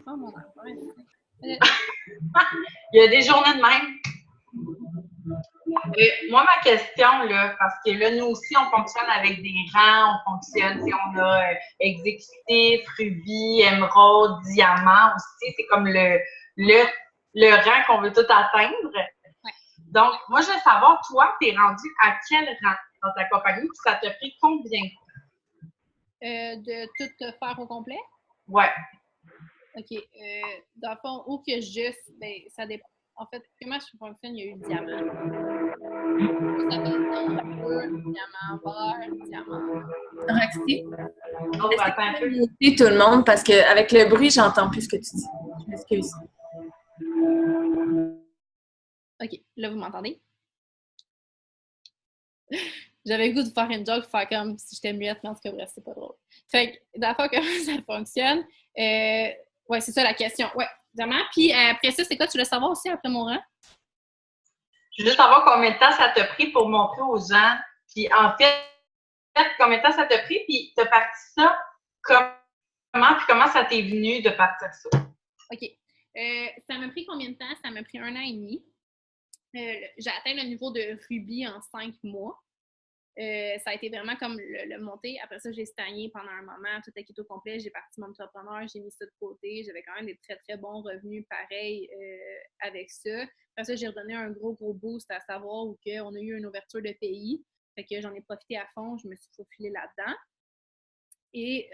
Oh mon affaire. Il y a des journées de même. Moi, ma question, là, parce que là, nous aussi, on fonctionne avec des rangs, on fonctionne, on a exécutif, rubis, émeraude, diamant aussi. C'est comme le rang qu'on veut tout atteindre. Ouais. Donc, moi, je veux savoir, toi, t'es rendu à quel rang dans ta compagnie, puis ça t'a pris combien de temps? De tout faire au complet? Ouais. OK. Dans le fond, où que je... Ben, ça dépend. En fait, comment je fonctionne, il y a eu le diamant. Ça fait bleu, diamant vert, diamant. Roxy, Oh, attends un peu. muter tout le monde parce qu'avec le bruit, j'entends plus ce que tu dis. Je m'excuse. OK. Là, vous m'entendez? J'avais le goût de faire une joke, faire comme si j'étais muette, mais en tout cas, bref, c'est pas drôle. Fait que, d'abord, comment ça fonctionne? Ouais, c'est ça la question. Ouais, diamant. Puis après ça, c'est quoi? Tu veux savoir aussi après mon rang? Je veux juste savoir combien de temps ça t'a pris pour montrer aux gens. Puis en fait, combien de temps ça t'a pris? Puis t'as parti ça comment? Puis comment ça t'est venu de partir ça? OK. Ça m'a pris combien de temps? Ça m'a pris 1 an et demi. J'ai atteint le niveau de rubis en 5 mois. Ça a été vraiment comme le monter. Après ça, j'ai stagné pendant un moment, tout est au complet. J'ai parti mon entrepreneur, j'ai mis ça de côté. J'avais quand même des très, très bons revenus pareils avec ça. Après ça, j'ai redonné un gros, gros boost à savoir où on a eu une ouverture de pays. Fait que j'en ai profité à fond, je me suis faufilée là-dedans. Et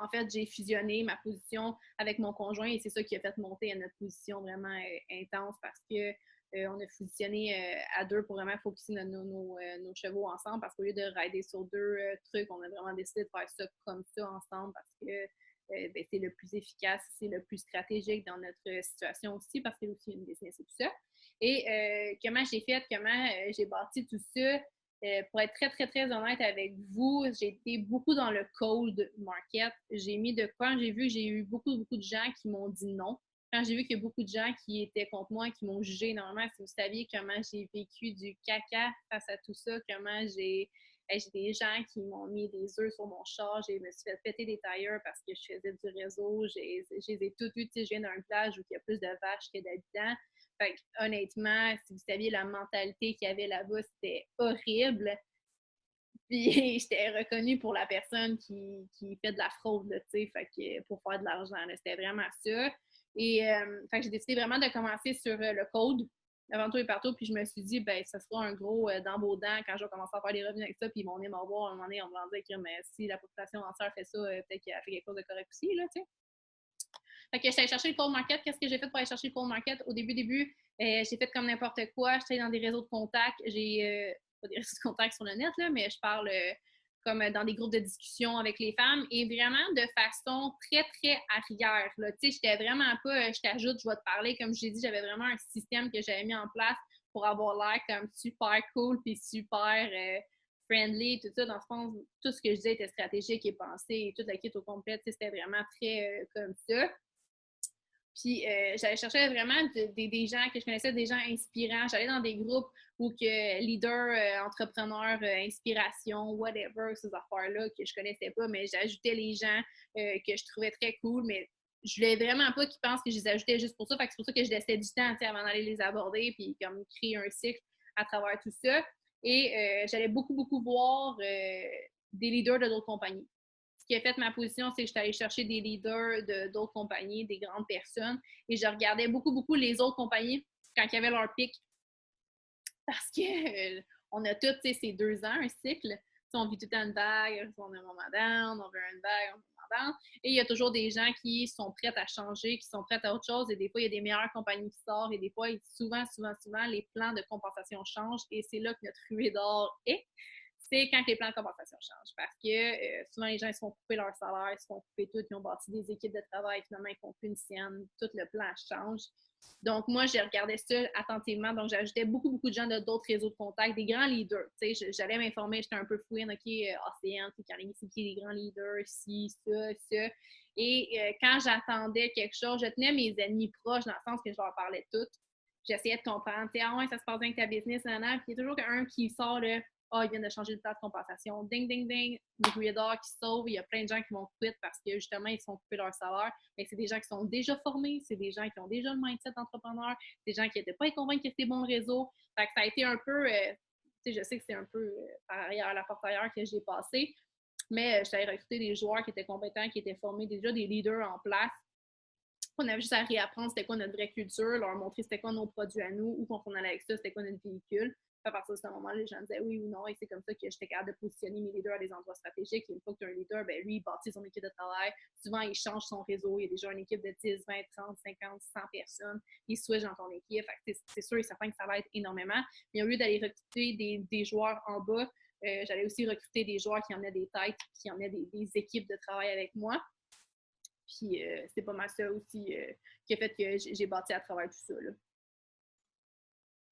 en fait, j'ai fusionné ma position avec mon conjoint et c'est ça qui a fait monter à notre position vraiment intense parce que on a fusionné à deux pour vraiment focusser nos chevaux ensemble parce qu'au lieu de rider sur deux trucs, on a vraiment décidé de faire ça comme ça ensemble parce que ben, c'est le plus efficace, c'est le plus stratégique dans notre situation aussi parce que c'est aussi une business et tout ça. Et comment j'ai fait, comment j'ai bâti tout ça? Pour être très, très, très honnête avec vous, j'ai été beaucoup dans le cold market. J'ai mis de quoi? J'ai vu que j'ai eu beaucoup, beaucoup de gens qui m'ont dit non. Quand j'ai vu qu'il y a beaucoup de gens qui étaient contre moi, qui m'ont jugé énormément, si vous saviez comment j'ai vécu du caca face à tout ça, comment j'ai des gens qui m'ont mis des œufs sur mon char, je me suis fait péter des tailleurs parce que je faisais du réseau, je les ai toutes eues, je viens d'un village où il y a plus de vaches que d'habitants. Fait que, honnêtement, si vous saviez la mentalité qu'il y avait là-bas, c'était horrible. Puis j'étais reconnue pour la personne qui fait de la fraude, tu sais, fait que pour faire de l'argent. C'était vraiment ça. Et fait que j'ai décidé vraiment de commencer sur le code avant tout et partout. Puis je me suis dit, ben, ça sera un gros d'embaudant quand je vais commencer à faire des revenus avec ça. Puis ils vont venir me voir à un moment donné, on me va dire, mais si la population entière fait ça, peut-être qu'elle a fait quelque chose de correct aussi, là, tu sais. Fait que j'étais allée chercher le cold market. Qu'est-ce que j'ai fait pour aller chercher le cold market? Au début, j'ai fait comme n'importe quoi. J'étais dans des réseaux de contacts. J'ai pas des réseaux de contacts sur le net, là, mais je parle comme dans des groupes de discussion avec les femmes et vraiment de façon très, très arrière. Tu sais, j'étais vraiment pas, je t'ajoute, je vais te parler. Comme je l'ai dit, j'avais vraiment un système que j'avais mis en place pour avoir l'air comme super cool puis super friendly, tout ça. Dans ce sens, tout ce que je disais était stratégique et pensé et toute la kit au complet, c'était vraiment très comme ça. Puis j'allais chercher vraiment des gens que je connaissais, des gens inspirants. J'allais dans des groupes où que leaders, entrepreneurs, inspiration, whatever, ces affaires-là que je connaissais pas, mais j'ajoutais les gens que je trouvais très cool, mais je voulais vraiment pas qu'ils pensent que je les ajoutais juste pour ça. Fait que c'est pour ça que je laissais du temps avant d'aller les aborder, puis comme créer un cycle à travers tout ça. Et j'allais beaucoup, beaucoup voir des leaders de d'autres compagnies. Ce qui a fait ma position, c'est que j'étais allée chercher des leaders d'autres compagnies, des grandes personnes, et je regardais beaucoup, beaucoup les autres compagnies quand il y avait leur pic. Parce que on a tous ces 2 ans, un cycle. On vit tout le temps une vague, on a un moment down, on veut une vague, on veut un moment down. Et il y a toujours des gens qui sont prêts à changer, qui sont prêts à autre chose. Et des fois, il y a des meilleures compagnies qui sortent. Et des fois, souvent, les plans de compensation changent. Et c'est là que notre ruée d'or est. C'est quand les plans de compensation changent. Parce que souvent, les gens, ils se font couper leur salaire, ils se font couper tout, ils ont bâti des équipes de travail, finalement, ils font plus une sienne, tout le plan change. Donc, moi, j'ai regardé ça attentivement. Donc, j'ajoutais beaucoup, beaucoup de gens d'autres réseaux de contacts, des grands leaders. Tu sais, j'allais m'informer, j'étais un peu fouine, OK, ACN, c'est qui les grands leaders, ci, ça. Et quand j'attendais quelque chose, je tenais mes ennemis proches dans le sens que je leur parlais toutes. J'essayais de comprendre, tu sais, ah ouais, ça se passe bien avec ta business, puis il y a toujours un qui sort, là, ils viennent de changer le plan de compensation. Ding, ding, ding, les breeders qui sauvent. Il y a plein de gens qui vont quitter parce que justement, ils sont coupés leur salaire. Mais c'est des gens qui sont déjà formés, c'est des gens qui ont déjà le mindset d'entrepreneur, des gens qui n'étaient pas convaincus que c'était bon le réseau. Fait que ça a été un peu, je sais que c'est un peu par arrière, la porte ailleurs que j'ai passé, mais j'allais recruter des joueurs qui étaient compétents, qui étaient formés, déjà des leaders en place. On avait juste à réapprendre c'était quoi notre vraie culture, leur montrer c'était quoi nos produits à nous, où qu'on allait avec ça, c'était quoi notre véhicule. À partir de ce moment-là, les gens disaient oui ou non, et c'est comme ça que j'étais capable de positionner mes leaders à des endroits stratégiques. Et une fois que tu as un leader, ben lui, il bâtit son équipe de travail. Souvent, il change son réseau. Il y a déjà une équipe de 10, 20, 30, 50, 100 personnes. Il switch dans ton équipe. C'est sûr et certain que ça va être énormément. Mais au lieu d'aller recruter des joueurs en bas, j'allais aussi recruter des joueurs qui emmenaient des têtes, qui emmenaient des équipes de travail avec moi. Puis c'est pas mal ça aussi qui a fait que j'ai bâti à travers tout ça, là.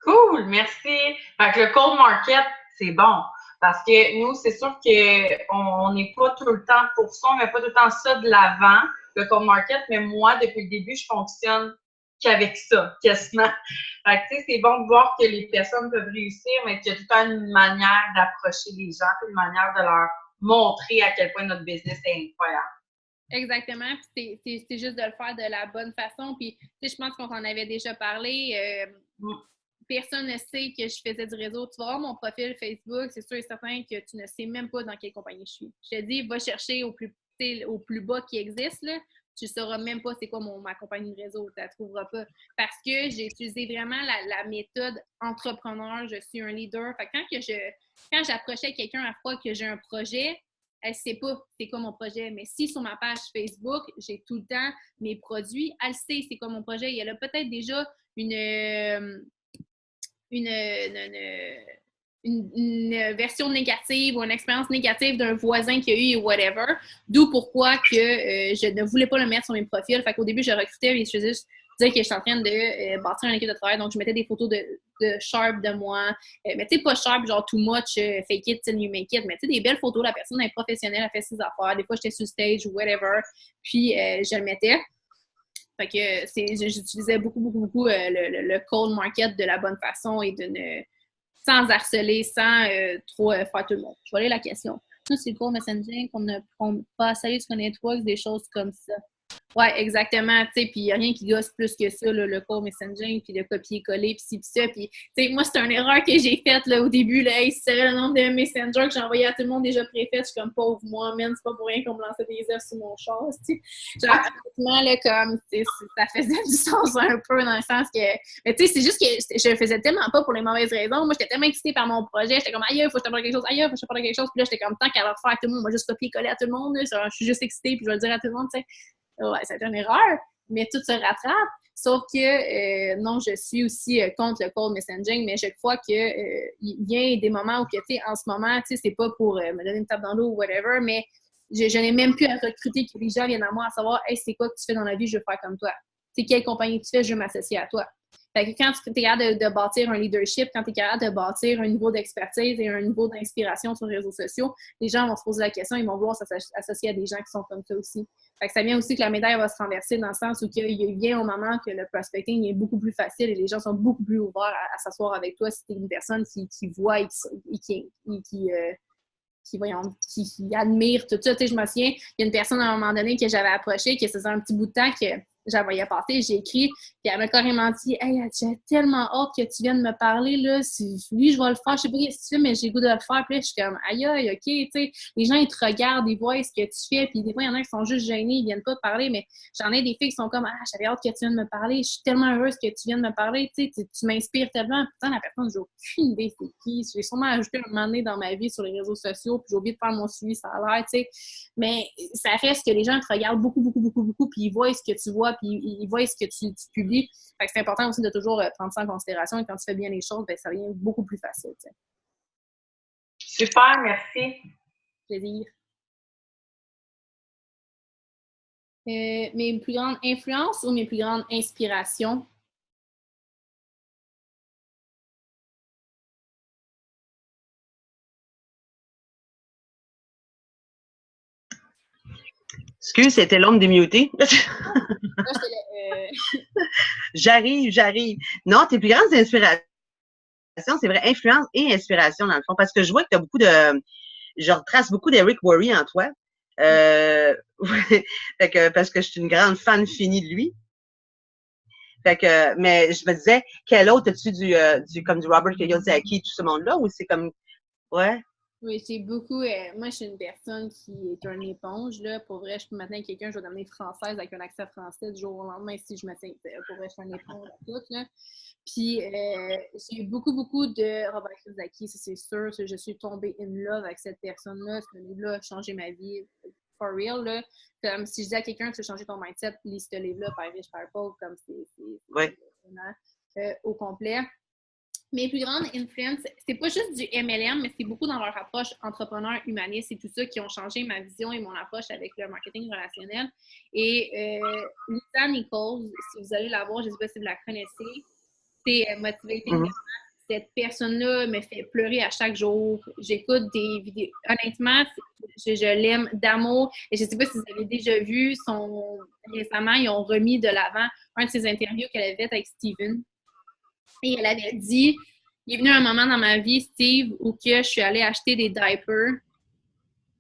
Cool, merci. Fait que le cold market, c'est bon. Parce que nous, c'est sûr qu'on n'est pas tout le temps pour ça, on ne met pas tout le temps ça de l'avant, le cold market, mais moi, depuis le début, je fonctionne qu'avec ça, quasiment. Fait que, tu sais, c'est bon de voir que les personnes peuvent réussir, mais qu'il y a tout le temps une manière d'approcher les gens, une manière de leur montrer à quel point notre business est incroyable. Exactement, puis c'est juste de le faire de la bonne façon. Puis, tu sais, je pense qu'on en avait déjà parlé. Personne ne sait que je faisais du réseau. Tu vas voir mon profil Facebook, c'est sûr et certain que tu ne sais même pas dans quelle compagnie je suis. Je te dis, va chercher au plus bas qui existe, là. Tu ne sauras même pas c'est quoi ma compagnie de réseau. Tu ne la trouveras pas. Parce que j'ai utilisé vraiment la méthode entrepreneur. Je suis un leader. Fait que quand j'approchais quelqu'un à fois que j'ai un projet, elle ne sait pas c'est quoi mon projet. Mais si sur ma page Facebook, j'ai tout le temps mes produits, elle sait c'est quoi mon projet. Elle a peut-être déjà une version négative ou une expérience négative d'un voisin qui a eu whatever. D'où pourquoi que je ne voulais pas le mettre sur mes profils. Fait qu'au début, je recrutais et je faisais juste dire que je suis en train de bâtir une équipe de travail. Donc, je mettais des photos de sharp de moi. Mais tu sais, pas sharp, genre too much, fake it till you make it. Mais tu sais, des belles photos. La personne est professionnelle, elle fait ses affaires. Des fois, j'étais sur stage ou whatever. Puis, je le mettais. Fait que j'utilisais beaucoup le cold market de la bonne façon et sans harceler, sans trop faire tout le monde. Je vais aller la question. Nous, c'est le cold messaging qu'on ne prend pas salut sur network, des choses comme ça. Ouais, exactement, tu sais, puis il n'y a rien qui gosse plus que ça, là, le call messaging, puis le copier-coller, puis ci, puis ça, puis, tu sais, moi, c'est une erreur que j'ai faite, là, au début, là, hey, si tu savais le nombre de messengers que j'ai envoyé à tout le monde déjà préfait, je suis comme, pauvre moi, man, c'est pas pour rien qu'on me lançait des œufs sur mon char, tu sais, genre, honnêtement, là, comme, ça faisait du sens un peu, dans le sens que, mais tu sais, c'est juste que je le faisais tellement pas pour les mauvaises raisons, moi, j'étais tellement excitée par mon projet, j'étais comme, aïe, faut que je te parle quelque chose, aïe, faut que je te parle quelque chose, puis là, j'étais comme, tant qu'à leur faire à tout le monde, moi, juste copier-coller à tout le monde, là, genre, je suis juste excitée, puis je vais le dire à tout le monde, tu sais. Ouais, c'est une erreur, mais tout se rattrape. Sauf que, non, je suis aussi contre le cold messaging, mais je crois qu'il vient des moments où, tu sais, en ce moment, tu sais, c'est pas pour me donner une tape dans l'eau ou whatever, mais je n'ai même plus à recruter que les gens viennent à moi à savoir, hey, c'est quoi que tu fais dans la vie, je veux faire comme toi. C'est quelle compagnie tu fais, je veux m'associer à toi. Fait que quand tu es capable de bâtir un leadership, quand tu es capable de bâtir un niveau d'expertise et un niveau d'inspiration sur les réseaux sociaux, les gens vont se poser la question, ils vont vouloir s'associer à des gens qui sont comme ça aussi. Fait que ça vient aussi que la médaille va se renverser dans le sens où il vient au moment que le prospecting est beaucoup plus facile et les gens sont beaucoup plus ouverts à s'asseoir avec toi si tu es une personne qui voit et qui admire tout ça. Tu sais, je me souviens, il y a une personne à un moment donné que j'avais approchée, que ça faisait un petit bout de temps que j'envoyais passer, j'ai écrit, puis elle m'a carrément dit « Hey, j'ai tellement hâte que tu viennes me parler, là, oui, je vais le faire, je sais pas ce que tu fais, mais j'ai le goût de le faire. » Puis là, je suis comme « Aïe, aïe, OK, tu sais, les gens, ils te regardent, ils voient ce que tu fais, puis des fois, il y en a qui sont juste gênés, ils viennent pas te parler, mais j'en ai des filles qui sont comme « Ah, j'avais hâte que tu viennes me parler, je suis tellement heureuse que tu viennes me parler, tu sais, tu m'inspires tellement. » Pourtant, la personne, j'ai aucune idée c'est qui. J'ai sûrement ajouté un moment donné dans ma vie sur les réseaux sociaux, puis j'ai oublié de faire mon suivi, ça a l'air, tu sais. Mais ça reste que les gens te regardent beaucoup, puis ils voient ce que tu vois, puis ils voient ce que tu publies. Fait que c'est important aussi de toujours prendre ça en considération et quand tu fais bien les choses, ben, ça devient beaucoup plus facile. T'sais. Super, merci. Plaisir. Mes plus grandes influences ou mes plus grandes inspirations? Excuse, c'était l'homme démuté. J'arrive. Non, tes plus grandes inspirations, c'est vrai, influence et inspiration, dans le fond. Parce que je vois que tu as beaucoup de... Je retrace beaucoup d'Eric Worre en toi. Fait que, parce que je suis une grande fan finie de lui. Fait que, mais je me disais, quel autre as-tu comme du Robert Kiyosaki, tout ce monde-là, ou c'est comme... Ouais. Oui, j'ai beaucoup. Moi, je suis une personne qui est une éponge. Là. Pour vrai, je peux maintenant quelqu'un, je vais devenir française avec un accent français du jour au lendemain si je me tiens. Pour vrai, je suis une éponge à tout. Là. Puis, j'ai eu beaucoup, beaucoup de Robert Kiyosaki, ça c'est sûr. Je suis tombée in love avec cette personne-là. Ce livre-là a changé ma vie. For real, là. Comme si je dis à quelqu'un, tu veux changer ton mindset, lis ce livre-là, Père riche, Père pauvre, comme c'est Ouais. vraiment au complet. Mes plus grandes influences, c'est pas juste du MLM, mais c'est beaucoup dans leur approche entrepreneur, humaniste et tout ça qui ont changé ma vision et mon approche avec le marketing relationnel. Et Lisa Nichols, si vous allez la voir, je ne sais pas si vous la connaissez, c'est Motivating. Cette personne-là me fait pleurer à chaque jour. J'écoute des vidéos. Honnêtement, je l'aime d'amour. Et je ne sais pas si vous avez déjà vu, récemment, ils ont remis de l'avant un de ses interviews qu'elle avait fait avec Steven. Et elle avait dit, il est venu un moment dans ma vie, Steve, où que je suis allée acheter des diapers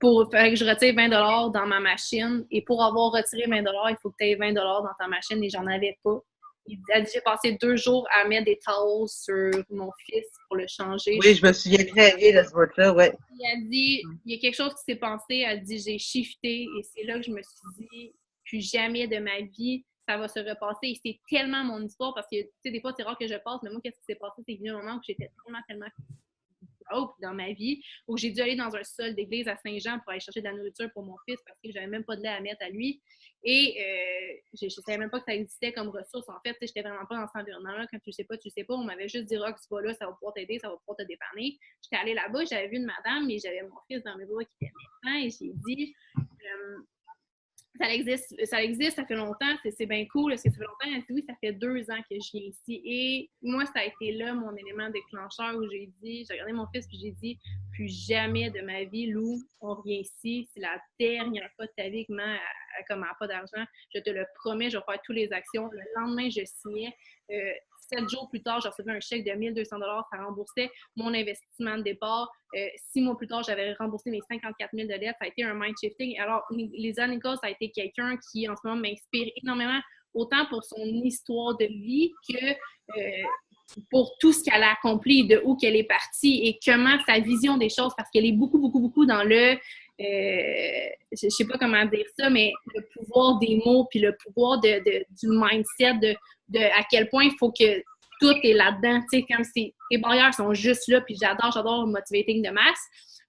pour faire que je retire 20 $ dans ma machine. Et pour avoir retiré 20 $, il faut que tu aies 20 $ dans ta machine et j'en avais pas. Elle dit, j'ai passé 2 jours à mettre des towels sur mon fils pour le changer. Oui, je me souviens très bien de ce word-là, ouais. Elle dit, il y a quelque chose qui s'est passé. Elle dit, j'ai shifté et c'est là que je me suis dit, plus jamais de ma vie, ça va se repasser. Et c'est tellement mon histoire parce que, tu sais, des fois, c'est rare que je passe, mais moi, qu'est-ce qui s'est passé? C'est venu un moment où j'étais tellement broke dans ma vie, où j'ai dû aller dans un sol d'église à Saint-Jean pour aller chercher de la nourriture pour mon fils parce que j'avais même pas de lait à mettre à lui. Et je ne savais même pas que ça existait comme ressource. En fait, j'étais vraiment pas dans cet environnement-là. Quand tu sais pas, tu sais pas. On m'avait juste dit, ah, tu vas là, ça va pouvoir t'aider, ça va pouvoir te dépanner. J'étais allée là-bas, j'avais vu une madame et j'avais mon fils dans mes bras qui était médecin et j'ai dit, ça existe, ça fait longtemps, c'est bien cool. Est-ce que ça fait longtemps? Elle dit oui, ça fait 2 ans que je viens ici. Et moi, ça a été là mon élément déclencheur où j'ai regardé mon fils et j'ai dit, plus jamais de ma vie, Lou, on revient ici. C'est la dernière fois de ta vie que maman n'a pas d'argent. Je te le promets, je vais faire toutes les actions. Le lendemain, je signais. 7 jours plus tard, j'ai reçu un chèque de 1 200 $. Ça remboursait mon investissement de départ. 6 mois plus tard, j'avais remboursé mes 54 000 de dette. Ça a été un mind shifting. Alors, Lisa Nichols, ça a été quelqu'un qui, en ce moment, m'inspire énormément, autant pour son histoire de vie que pour tout ce qu'elle a accompli, de où qu'elle est partie et comment sa vision des choses, parce qu'elle est beaucoup, beaucoup, beaucoup dans le... je ne sais pas comment dire ça, mais le pouvoir des mots, puis le pouvoir du mindset, de à quel point il faut que tout est là-dedans. Tu sais, comme les barrières sont juste là, puis j'adore Motivating de masse.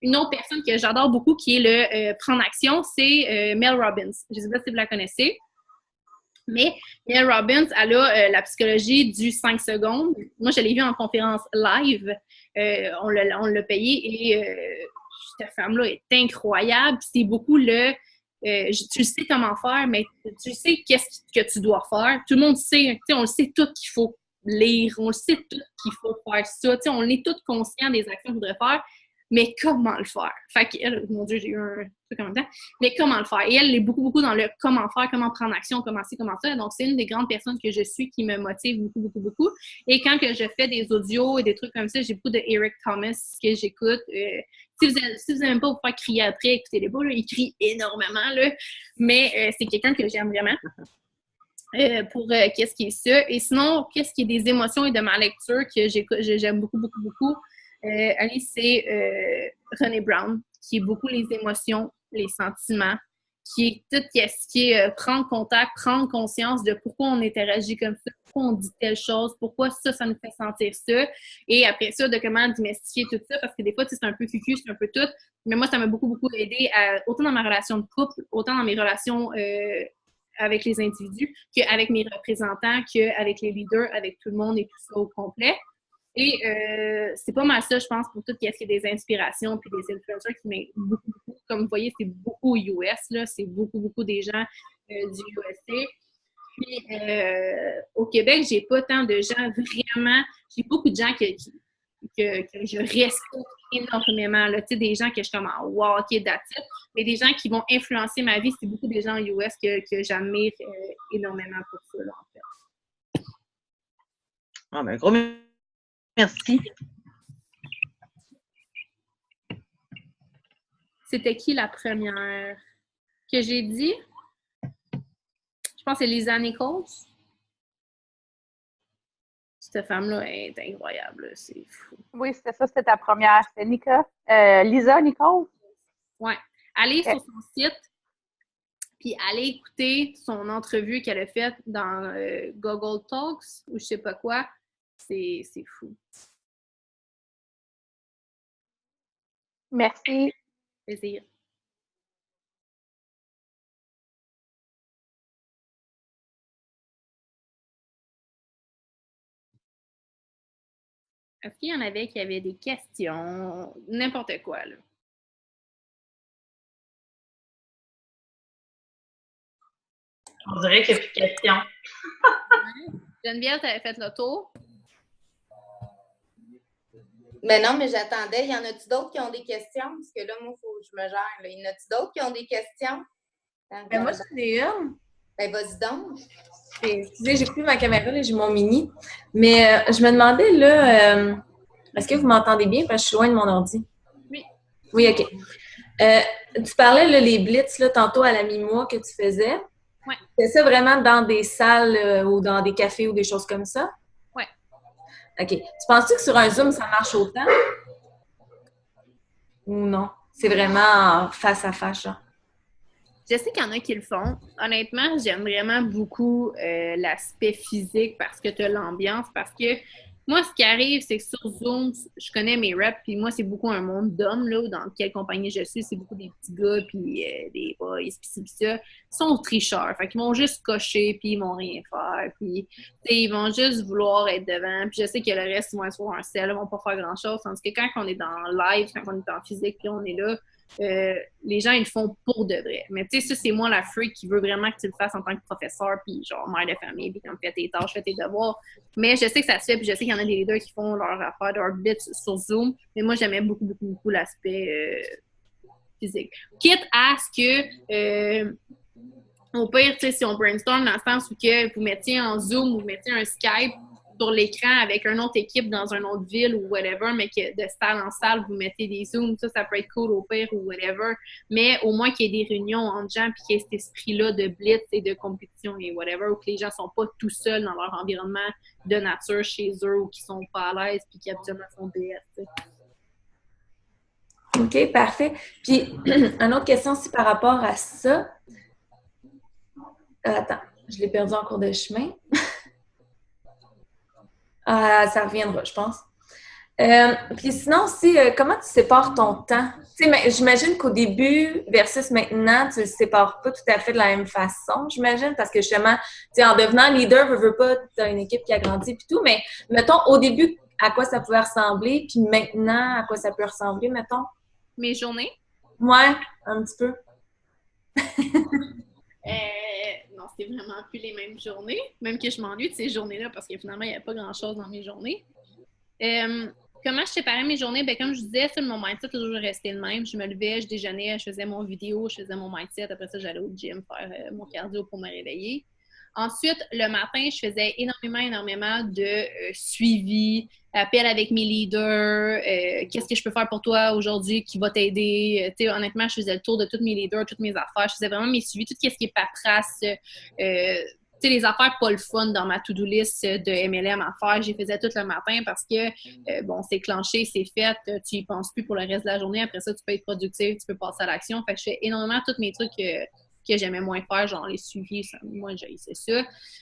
Une autre personne que j'adore beaucoup, qui est le Prendre Action, c'est Mel Robbins. Je ne sais pas si vous la connaissez. Mais Mel Robbins, elle a la psychologie du 5 secondes. Moi, je l'ai vue en conférence live. On l'a payée et cette femme-là est incroyable. C'est beaucoup tu sais comment faire, mais tu sais qu'est-ce que tu dois faire. Tout le monde sait, on le sait tout qu'il faut lire, on le sait tout qu'il faut faire ça. On est tous conscients des actions qu'il faudrait faire, mais comment le faire? Fait qu'elle, mon Dieu, j'ai eu un truc en même temps, mais comment le faire? Et elle est beaucoup, beaucoup dans le comment faire, comment prendre action, comment ci, comment ça. Donc, c'est une des grandes personnes que je suis qui me motive beaucoup, beaucoup, beaucoup. Et quand que je fais des audios et des trucs comme ça, j'ai beaucoup de Eric Thomas que j'écoute. Si vous n'aimez pas vous faire crier après, écoutez-les pas, là, il crie énormément, là, mais c'est quelqu'un que j'aime vraiment. Pour qu'est-ce qui est ça. Et sinon, qu'est-ce qui est des émotions et de ma lecture que j'aime beaucoup, beaucoup, beaucoup. Allez, c'est Brené Brown, qui est beaucoup les émotions, les sentiments, qui est tout ce qui est prendre contact, prendre conscience de pourquoi on interagit comme ça, pourquoi on dit telle chose, pourquoi ça nous fait sentir ça. Et après ça, de comment démystifier tout ça, parce que des fois, c'est un peu cucu, c'est un peu tout. Mais moi, ça m'a beaucoup, beaucoup aidé, autant dans ma relation de couple, autant dans mes relations avec les individus, qu'avec mes représentants, qu'avec les leaders, avec tout le monde et tout ça au complet. Et c'est pas mal ça, je pense, pour tout ce qui est des inspirations puis des influenceurs qui m'aident beaucoup, beaucoup. Comme vous voyez, c'est beaucoup US, là. C'est beaucoup, beaucoup des gens du USA. Puis au Québec, j'ai pas tant de gens vraiment... J'ai beaucoup de gens que je respecte énormément, là. Tu sais, des gens que je suis comme « wow, ok, that's it ». Mais des gens qui vont influencer ma vie, c'est beaucoup des gens US que j'admire énormément pour ça, là, en fait. Ah, ben, gros merci. C'était qui la première que j'ai dit? Je pense que c'est Lisa Nichols. Cette femme-là est incroyable, c'est fou. Oui, c'était ta première. C'était Lisa Nichols? Ouais. Allez sur son site, puis allez écouter son entrevue qu'elle a faite dans Google Talks ou je sais pas quoi. C'est fou. Merci. Plaisir. Est-ce qu'il y en avait qui avaient des questions? N'importe quoi, là. On dirait qu'il n'y a plus de questions. Geneviève, tu avais fait le tour? Mais non, mais j'attendais. Y en a-tu d'autres qui ont des questions? Parce que là, moi, il faut que je me gère. Là. Y en a-tu d'autres qui ont des questions? Ben, moi, j'en ai une. Ben, vas-y donc. Excusez, j'ai coupé ma caméra, là, j'ai mon mini. Mais je me demandais, là, est-ce que vous m'entendez bien? Parce que je suis loin de mon ordi. Oui. Oui, OK. Tu parlais, là, les blitz, là, tantôt à la mi-mois que tu faisais. Oui. C'est ça vraiment dans des salles ou dans des cafés ou des choses comme ça? Oui. OK. Tu penses-tu que sur un Zoom, ça marche autant? Ou non? C'est vraiment face à face, genre? Je sais qu'il y en a qui le font. Honnêtement, j'aime vraiment beaucoup l'aspect physique parce que tu as l'ambiance. Parce que moi, ce qui arrive, c'est que sur Zoom, je connais mes reps, puis moi, c'est beaucoup un monde d'hommes, là, dans quelle compagnie je suis. C'est beaucoup des petits gars, puis des boys, puis ça. Ils sont tricheurs. Fait qu'ils vont juste cocher, puis ils vont rien faire. Puis, ils vont juste vouloir être devant. Puis je sais que le reste, ils vont être sur un sel, ils vont pas faire grand-chose. Tandis que quand on est dans live, quand on est en physique, puis on est là, les gens, ils le font pour de vrai. Mais tu sais, ça, c'est moi la freak qui veut vraiment que tu le fasses en tant que professeur, puis genre mère de famille, puis comme fais tes tâches, fais tes devoirs. Mais je sais que ça se fait, puis je sais qu'il y en a des leaders qui font leur affaire, leur bits sur Zoom. Mais moi, j'aimais beaucoup, beaucoup, beaucoup l'aspect physique. Quitte à ce que, au pire, tu sais, si on brainstorm dans le sens où que vous mettiez en Zoom ou vous mettiez un Skype sur l'écran avec une autre équipe dans une autre ville ou whatever, mais que de salle en salle, vous mettez des Zooms, ça peut être cool au pire ou whatever. Mais au moins qu'il y ait des réunions entre gens puis qu'il y ait cet esprit-là de blitz et de compétition et whatever, où que les gens sont pas tout seuls dans leur environnement de nature chez eux ou qui sont pas à l'aise puis qui habituellement font DS. T'sais. OK, parfait. Puis, une autre question aussi par rapport à ça. Attends, je l'ai perdu en cours de chemin. Ça reviendra, je pense. Puis sinon aussi, comment tu sépares ton temps? Tu sais, j'imagine qu'au début versus maintenant, tu le sépares pas tout à fait de la même façon, j'imagine, parce que justement, tu sais, en devenant leader, veux pas, tu as une équipe qui a grandi puis tout, mais mettons, au début, à quoi ça pouvait ressembler, puis maintenant, à quoi ça peut ressembler, mettons? Mes journées? Ouais, un petit peu. Non, c'est vraiment plus les mêmes journées. Même que je m'ennuie de ces journées-là parce que finalement, il n'y avait pas grand-chose dans mes journées. Comment je séparais mes journées? Ben, comme je disais, mon mindset est toujours resté le même. Je me levais, je déjeunais, je faisais mon vidéo, je faisais mon mindset. Après ça, j'allais au gym faire mon cardio pour me réveiller. Ensuite, le matin, je faisais énormément de suivi, appel avec mes leaders, qu'est-ce que je peux faire pour toi aujourd'hui qui va t'aider. Honnêtement, je faisais le tour de tous mes leaders, toutes mes affaires. Je faisais vraiment mes suivis, tout ce qui est paperasse, les affaires pas le fun dans ma to-do list de MLM à faire, j'y faisais tout le matin parce que, bon, c'est clenché, c'est fait, tu y penses plus pour le reste de la journée. Après ça, tu peux être productif, tu peux passer à l'action. Fait que je fais énormément tous mes trucs que j'aimais moins faire, genre les suivis, moi j'haïssais ça.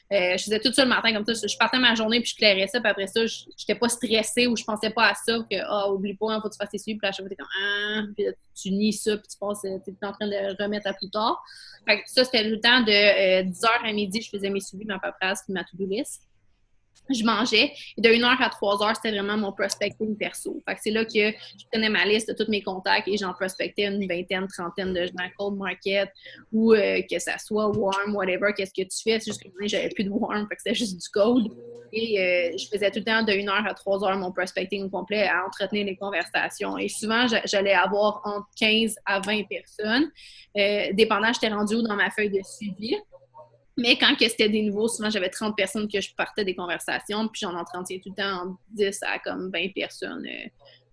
Je faisais tout ça le matin comme ça, je partais ma journée puis je clairais ça, puis après ça, j'étais pas stressée ou je pensais pas à ça, que oublie pas, il faut que tu fasses tes suivis, puis à chaque fois t'es comme puis là, tu nies ça, puis tu passes, t'es en train de le remettre à plus tard. Fait que ça, c'était le temps de 10h à midi, je faisais mes suivis, ma paperasse puis ma to-do list. Je mangeais. Et de 1h à 3h, c'était vraiment mon prospecting perso. Fait que c'est là que je prenais ma liste de tous mes contacts et j'en prospectais une vingtaine, trentaine de gens cold market ou que ça soit warm, whatever, qu'est-ce que tu fais. C'est juste que j'avais plus de warm, fait que c'était juste du cold. Et je faisais tout le temps de 1h à 3h mon prospecting au complet à entretenir les conversations. Et souvent, j'allais avoir entre 15 à 20 personnes. Dépendant, j'étais rendue où dans ma feuille de suivi. Mais quand c'était des nouveaux, souvent, j'avais 30 personnes que je partais des conversations, puis j'en entretiens tout le temps entre 10 à comme 20 personnes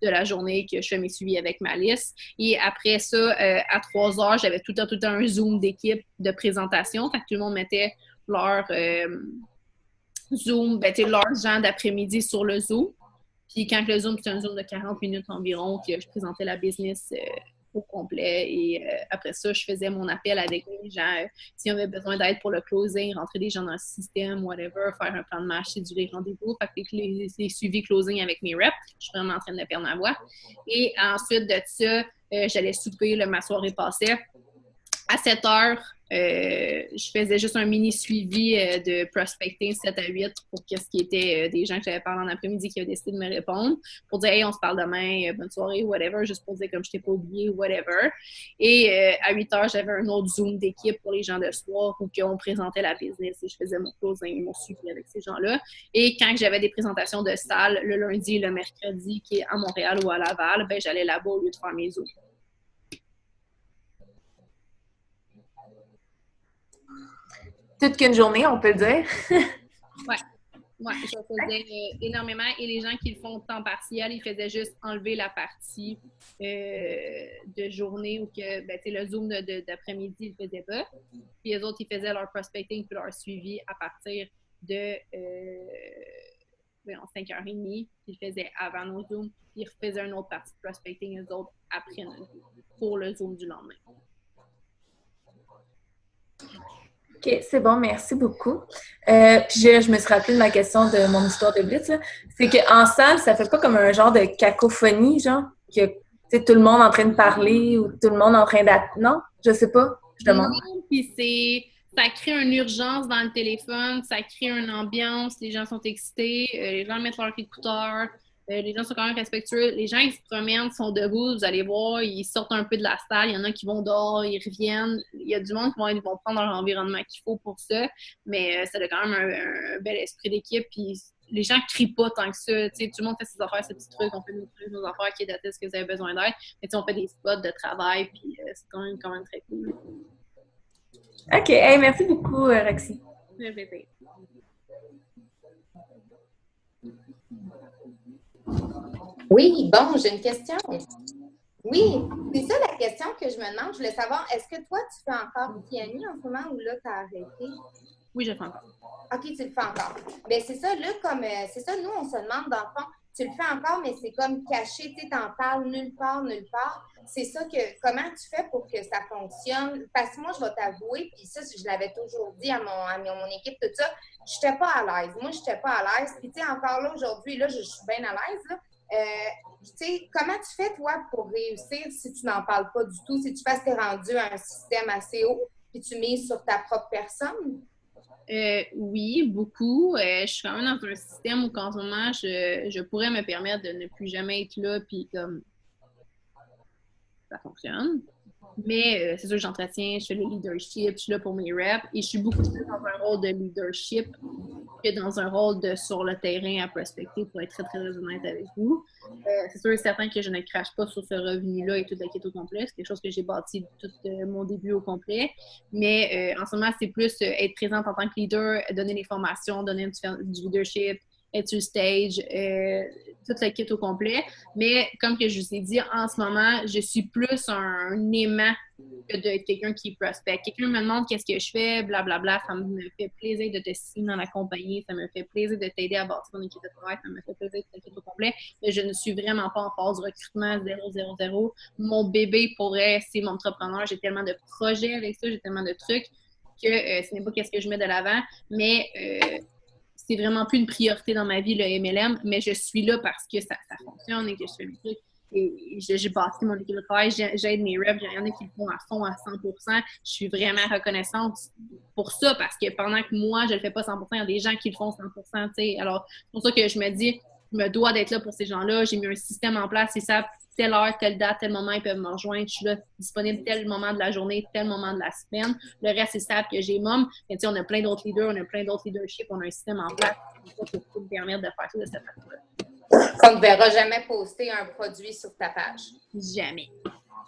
de la journée que je fais mes suivis avec ma liste. Et après ça, à 3 heures, j'avais tout le temps un Zoom d'équipe de présentation. Fait que tout le monde mettait leur Zoom, leur gens d'après-midi sur le Zoom. Puis quand le Zoom, c'était un Zoom de 40 minutes environ, que je présentais la business au complet. Et après ça, je faisais mon appel avec les gens. S'ils avaient besoin d'aide pour le closing, rentrer des gens dans le système, whatever, faire un plan de match, céduler les rendez-vous. Fait que les suivis closing avec mes reps, je suis vraiment en train de perdre ma voix. Et ensuite de ça, j'allais souper, ma soirée passait. À 7 heures, je faisais juste un mini suivi de prospecting 7 à 8 pour qu'est-ce qui était des gens que j'avais parlé en après-midi qui avaient décidé de me répondre pour dire « Hey, on se parle demain, bonne soirée, whatever », juste pour dire comme je t'ai pas oublié, whatever. Et à 8 heures, j'avais un autre Zoom d'équipe pour les gens de soir où on présentait la business et je faisais mon closing, mon suivi avec ces gens-là. Et quand j'avais des présentations de salle le lundi et le mercredi, qui est à Montréal ou à Laval, ben j'allais là-bas au lieu de faire mes Zooms. Toute qu'une journée, on peut le dire. Ouais, je faisais énormément. Et les gens qui le font temps partiel, ils faisaient juste enlever la partie de journée ou que le Zoom d'après-midi, ils ne faisaient pas. Puis les autres, ils faisaient leur prospecting puis leur suivi à partir de 5h30. Puis ils faisaient avant nos Zooms. Puis ils refaisaient une autre partie de prospecting, les autres après notre Zoom, pour le Zoom du lendemain. OK, c'est bon, merci beaucoup. Puis je me suis rappelé de ma question de mon histoire de blitz. C'est qu'en salle, ça fait pas comme un genre de cacophonie, genre, que tout le monde en train de parler ou tout le monde en train d'attendre. Non? Je sais pas. Je demande. Non, puis ça crée une urgence dans le téléphone, ça crée une ambiance, les gens sont excités, les gens mettent leurs écouteurs. Les gens sont quand même respectueux. Les gens, ils se promènent, sont debout, vous allez voir, ils sortent un peu de la salle. Il y en a qui vont dehors, ils reviennent. Il y a du monde qui vont prendre leur environnement qu'il faut pour ça. Mais ça a quand même un bel esprit d'équipe. Puis les gens ne crient pas tant que ça. Tout le monde fait ses affaires, ses petits trucs. On fait nos trucs, nos affaires qui datent ce que vous avez besoin d'aide. Mais on fait des spots de travail. Puis c'est quand même très cool. OK. Hey, merci beaucoup, Roxy. Ça fait plaisir. Oui, bon, j'ai une question. Oui, c'est ça la question que je me demande. Je voulais savoir, est-ce que toi, tu fais encore PMI en ce moment ou là, tu as arrêté? Oui, je le fais encore. OK, tu le fais encore. Bien, c'est ça, là, c'est ça, nous, on se demande, dans le fond, tu le fais encore, mais c'est comme caché, tu t'en parles nulle part. C'est ça comment tu fais pour que ça fonctionne? Parce que moi, je vais t'avouer, puis ça, je l'avais toujours dit à mon équipe, tout ça, je n'étais pas à l'aise. Moi, je n'étais pas à l'aise. Puis, tu sais, encore là, aujourd'hui, là, je suis bien à l'aise, là. Tu sais, comment tu fais, toi, pour réussir si tu n'en parles pas du tout, si tu fais que tu es rendu à un système assez haut, puis tu mises sur ta propre personne? Oui, beaucoup. Je suis quand même dans un système où, en ce moment, je pourrais me permettre de ne plus jamais être là, puis comme ça fonctionne. Mais c'est sûr que j'entretiens, je fais le leadership, je suis là pour mes reps, et je suis beaucoup plus dans un rôle de leadership que dans un rôle de sur le terrain à prospecter, pour être très, très honnête avec vous. C'est sûr et certain que je ne crache pas sur ce revenu-là et toute la quête au complet. C'est quelque chose que j'ai bâti tout mon début au complet. Mais en ce moment, c'est plus être présente en tant que leader, donner des formations, donner du leadership, être sur le stage, toute la kit au complet. Mais comme que je vous ai dit, en ce moment, je suis plus un aimant que d'être quelqu'un qui prospecte. Quelqu'un me demande qu'est-ce que je fais, blablabla, ça me fait plaisir de te signer dans la compagnie, ça me fait plaisir de t'aider à bâtir ton équipe de travail, ça me fait plaisir de t'aider au complet, mais je ne suis vraiment pas en phase de recrutement 000. Mon bébé pourrait, c'est mon entrepreneur, j'ai tellement de projets avec ça, j'ai tellement de trucs que ce n'est pas qu'est-ce que je mets de l'avant, mais c'est vraiment plus une priorité dans ma vie, le MLM, mais je suis là parce que ça fonctionne et que je fais mes trucs. Et j'ai bâti mon équipe de travail, j'aide mes reps, il y en a qui le font à fond, à 100%. Je suis vraiment reconnaissante pour ça parce que pendant que moi, je le fais pas 100%, il y a des gens qui le font 100%, tu sais. Alors, c'est pour ça que je me dis, je me dois d'être là pour ces gens-là. J'ai mis un système en place, c'est ça, telle heure, telle date, tel moment, ils peuvent me rejoindre. Je suis là, disponible tel moment de la journée, tel moment de la semaine. Le reste, ils savent que j'ai mom. Mais tu sais, on a plein d'autres leaders, on a plein d'autres leaderships, on a un système en place qui peut me permettre de faire ça de cette façon-là. Qu'on ne verra jamais poster un produit sur ta page. Jamais.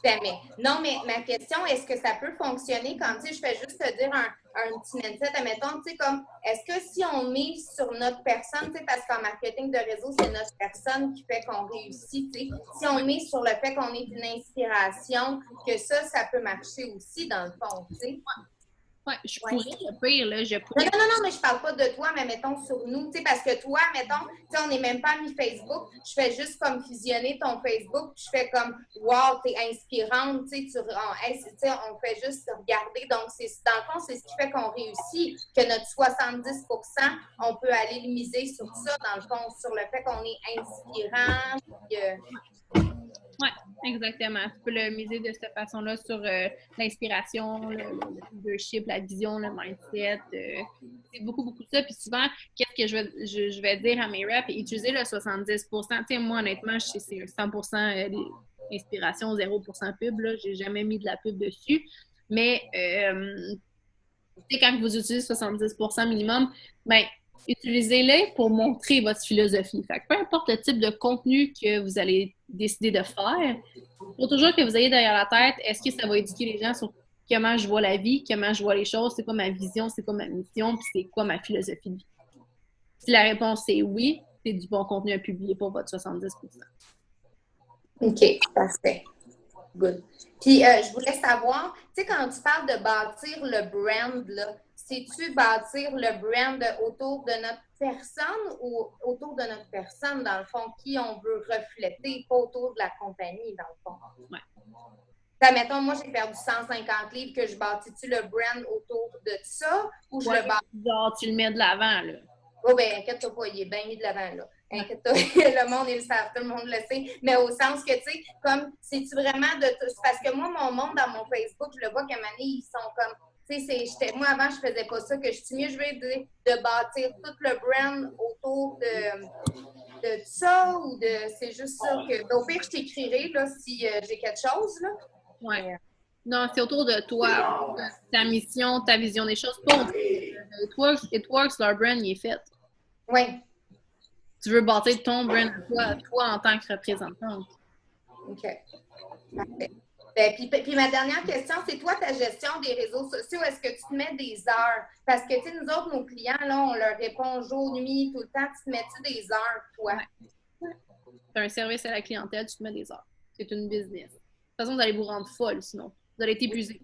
Jamais. Non, mais ma question, est-ce que ça peut fonctionner quand, tu sais, je fais juste te dire un petit mindset, admettons, tu sais, comme, est-ce que si on mise sur notre personne, tu sais, parce qu'en marketing de réseau, c'est notre personne qui fait qu'on réussit, tu sais, si on mise sur le fait qu'on est une inspiration, que ça peut marcher aussi, dans le fond, tu sais. Ouais, je pourrais le pire, là, je pourrais... Non, mais je parle pas de toi, mais mettons sur nous, tu sais, parce que toi, mettons, tu sais, on n'est même pas mis Facebook, je fais juste comme fusionner ton Facebook, puis je fais comme, wow, t'es inspirante, tu sais, on fait juste regarder, donc dans le fond, c'est ce qui fait qu'on réussit, que notre 70%, on peut aller le miser sur ça, dans le fond, sur le fait qu'on est inspirant, puis, Oui, exactement. Tu peux le miser de cette façon-là sur l'inspiration, le leadership, la vision, le mindset. C'est beaucoup ça. Puis souvent, qu'est-ce que je vais dire à mes reps? Utiliser le 70%. Tu sais, moi, honnêtement, c'est 100% inspiration, 0% pub. Je n'ai jamais mis de la pub dessus. Mais, tu sais, quand vous utilisez 70% minimum, bien, utilisez-les pour montrer votre philosophie. Fait que peu importe le type de contenu que vous allez décider de faire, il faut toujours que vous ayez derrière la tête, est-ce que ça va éduquer les gens sur comment je vois la vie, comment je vois les choses, c'est quoi ma vision, c'est quoi ma mission, puis c'est quoi ma philosophie de vie. Si la réponse est oui, c'est du bon contenu à publier pour votre 70%. OK, parfait. Good. Puis, je voulais savoir, tu sais, quand tu parles de bâtir le brand, là, c'est-tu bâtir le brand autour de notre personne ou autour de notre personne, dans le fond, qui on veut refléter, pas autour de la compagnie, dans le fond? Ouais. Ça, mettons, moi, j'ai perdu 150 livres, que je bâtis-tu le brand autour de ça ou je le bâtis? Genre, tu le mets de l'avant, là. Oh, bien, inquiète-toi pas, il est bien mis de l'avant, là. Inquiète-toi, le monde, ils le savent, tout le monde le sait. Mais au sens que, tu sais, comme, c'est-tu vraiment de... Parce que moi, mon monde dans mon Facebook, je le vois qu'à un moment donné, ils sont comme... Tu sais, moi, avant, je faisais pas ça, que je suis mieux, je vais dire, de bâtir tout le brand autour de ça ou de... C'est juste ça que... Au pire, je t'écrirai, là, si j'ai quelque chose, là. Ouais. Non, c'est autour de toi, ta mission, ta vision des choses. Pas autour de It Works, leur brand, il est fait. Oui. Tu veux bâtir ton brand à toi en tant que représentante. OK. Parfait. Ben, puis ma dernière question, c'est toi, ta gestion des réseaux sociaux, est-ce que tu te mets des heures? Parce que, tu sais, nous autres, nos clients, là, on leur répond jour, nuit, tout le temps. Tu te mets-tu des heures, toi? Ouais. Tu as un service à la clientèle, tu te mets des heures. C'est une business. De toute façon, vous allez vous rendre folle, sinon. Vous allez être épuisé.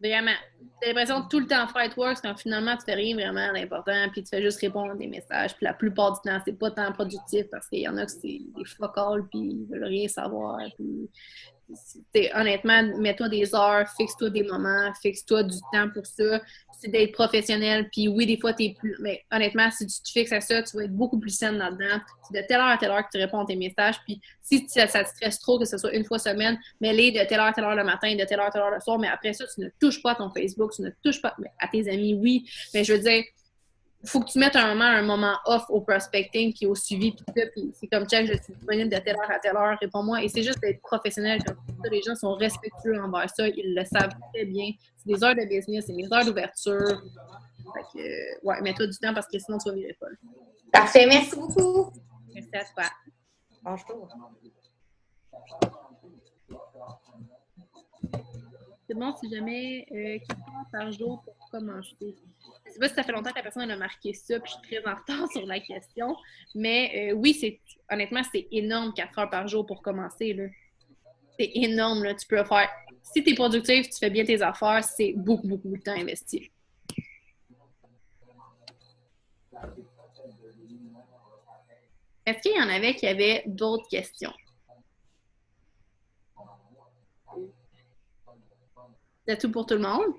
Vraiment. Tu as l'impression de tout le temps faire It Works quand finalement, tu fais rien vraiment d'important, puis tu fais juste répondre à des messages. Puis la plupart du temps, c'est pas tant productif parce qu'il y en a que c'est des fuck all, puis ils veulent rien savoir. Puis honnêtement, mets-toi des heures, fixe-toi des moments, fixe-toi du temps pour ça. C'est d'être professionnel. Puis oui, des fois, t'es plus... Mais honnêtement, si tu te fixes à ça, tu vas être beaucoup plus saine là-dedans. C'est de telle heure à telle heure que tu réponds à tes messages. Puis si ça te stresse trop, que ce soit une fois semaine, mets-les de telle heure le matin, de telle heure le soir. Mais après ça, tu ne touches pas à ton Facebook, tu ne touches pas à tes amis, oui. Mais je veux dire, il faut que tu mettes un moment off au prospecting puis au suivi puis tout ça, puis c'est comme check, je suis disponible de telle heure à telle heure, réponds-moi. Et c'est juste d'être professionnel comme ça. Les gens sont respectueux envers ça, ils le savent très bien. C'est des heures de business, c'est des heures d'ouverture. Fait que, ouais, mets-toi du temps parce que sinon tu vas virer folle. Parfait, merci beaucoup. Merci à toi. Bonjour. C'est bon si jamais 4 heures par jour pour commencer. Je ne sais pas si ça fait longtemps que la personne a marqué ça, puis je suis très en retard sur la question. Mais oui, honnêtement, c'est énorme 4 heures par jour pour commencer. Là. C'est énorme. Là. Tu peux faire. Si tu es productif, tu fais bien tes affaires, c'est beaucoup de temps investi. Est-ce qu'il y en avait qui avaient d'autres questions? C'est tout pour tout le monde?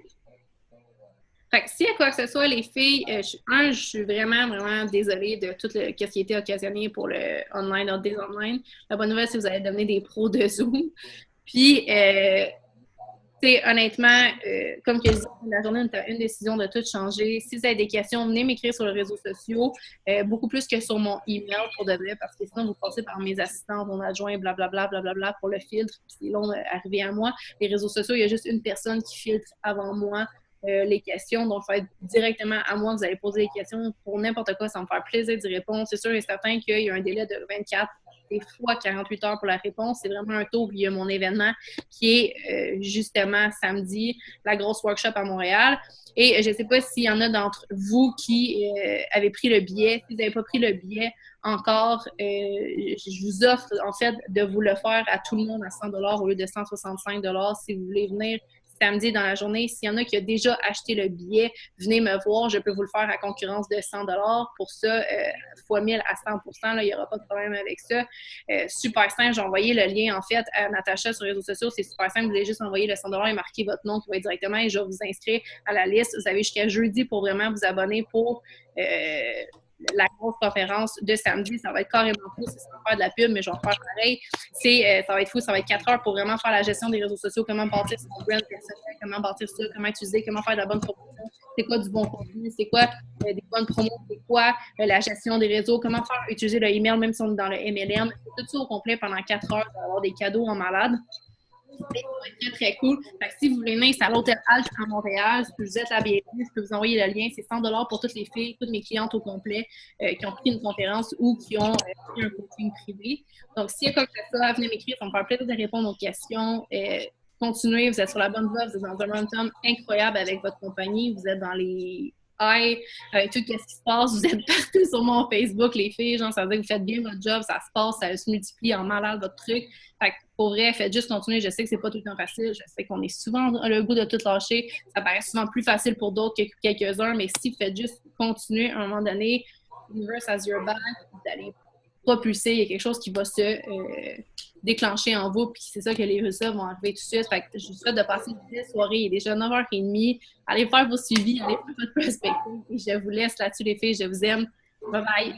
Fait que s'il y a quoi que ce soit, les filles, je suis vraiment désolée de tout ce qui a été occasionné pour le online, hors des online. La bonne nouvelle, c'est que vous allez devenir des pros de Zoom. Puis, honnêtement, comme que je disais, la journée, on a une décision de tout changer. Si vous avez des questions, venez m'écrire sur les réseaux sociaux, beaucoup plus que sur mon email pour de vrai, parce que sinon, vous passez par mes assistants, mon adjoint, blablabla, pour le filtre, puis c'est long d'arriver à moi. Les réseaux sociaux, il y a juste une personne qui filtre avant moi les questions, donc il faut être directement à moi que vous allez poser des questions pour n'importe quoi, ça me faire plaisir d'y répondre. C'est sûr et certain qu'il y a un délai de 24 c'est fois 48 heures pour la réponse. C'est vraiment un tour. Il y a mon événement qui est justement samedi, la grosse workshop à Montréal. Et je ne sais pas s'il y en a d'entre vous qui avez pris le billet. Si vous n'avez pas pris le billet encore, je vous offre en fait de vous le faire à tout le monde à 100 $ au lieu de 165 $ si vous voulez venir samedi dans la journée. S'il y en a qui a déjà acheté le billet, venez me voir, je peux vous le faire à concurrence de 100 $. Pour ça, fois 1000 à 100 %, là, il n'y aura pas de problème avec ça. Super simple, j'ai envoyé le lien en fait à Natacha sur les réseaux sociaux. C'est super simple, vous allez juste envoyer le 100 $ et marquer votre nom qui va être directement et je vais vous inscrire à la liste. Vous avez jusqu'à jeudi pour vraiment vous abonner pour la grosse conférence de samedi. Ça va être carrément fou, c'est sans faire de la pub, mais je vais faire pareil. Ça va être fou, ça va être 4 heures pour vraiment faire la gestion des réseaux sociaux, comment bâtir son brand personnel, comment bâtir ça, comment utiliser, comment faire de la bonne promotion, c'est quoi du bon contenu, c'est quoi des bonnes promos, c'est quoi la gestion des réseaux, comment faire utiliser le email même si on est dans le MLM. C'est tout ça au complet pendant 4 heures pour avoir des cadeaux en malade. C'est très, très cool. Fait que si vous voulez venir, c'est à l'hôtel Alch à Montréal. Si vous êtes la bienvenue, je peux vous envoyer le lien. C'est 100 $ pour toutes les filles, toutes mes clientes au complet qui ont pris une conférence ou qui ont pris un coaching privé. Donc, s'il y a quoi que ce soit, venez m'écrire. Ça me fait plaisir de répondre aux questions. Continuez, vous êtes sur la bonne voie. Vous êtes dans un momentum incroyable avec votre compagnie. Vous êtes dans les avec tout ce qui se passe, vous êtes partout sur mon Facebook, les filles, genre, ça veut dire que vous faites bien votre job, ça se passe, ça se multiplie en malade, votre truc. Fait que, pour vrai, faites juste continuer. Je sais que c'est pas tout le temps facile, je sais qu'on est souvent le goût de tout lâcher, ça paraît souvent plus facile pour d'autres que quelques-uns, mais si vous faites juste continuer, à un moment donné, universe has your back, vous allez propulser, il y a quelque chose qui va se déclencher en vous, puis c'est ça que les résultats vont arriver tout de suite. Fait que je vous souhaite de passer une belle soirée, il est déjà 9h30, allez faire vos suivis, allez faire votre prospecting, et je vous laisse là-dessus les filles, je vous aime, bye bye!